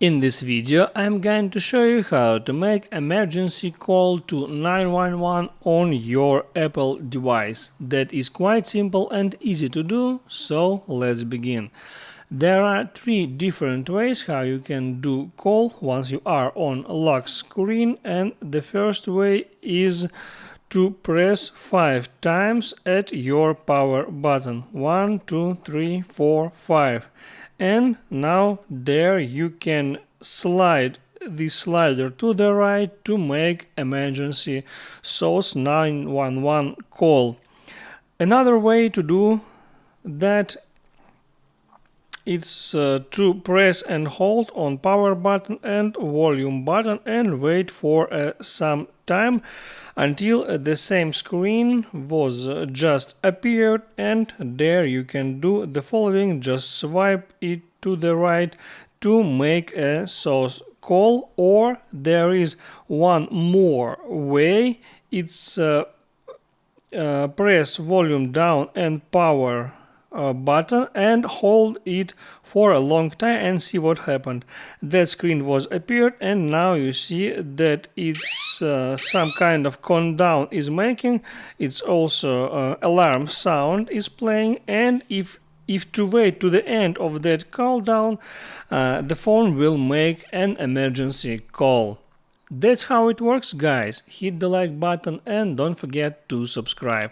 In this video, I'm going to show you how to make emergency call to 911 on your Apple device. That is quite simple and easy to do, so let's begin. There are three different ways how you can do call once you are on lock screen, and the first way is to press 5 times at your power button. 1, 2, 3, 4, 5. And now there you can slide the slider to the right to make emergency SOS 911 call. Another way to do that is to press and hold on power button and volume button and wait for some time until the same screen was just appeared, and there you can do the following: just swipe it to the right to make a SOS call, or there is one more way. It's press volume down and power button and hold it for a long time and see what happened. That screen was appeared, and now you see that it's some kind of countdown is making. It's also alarm sound is playing, and if to wait to the end of that countdown, the phone will make an emergency call. That's how it works, guys. Hit the like button and don't forget to subscribe.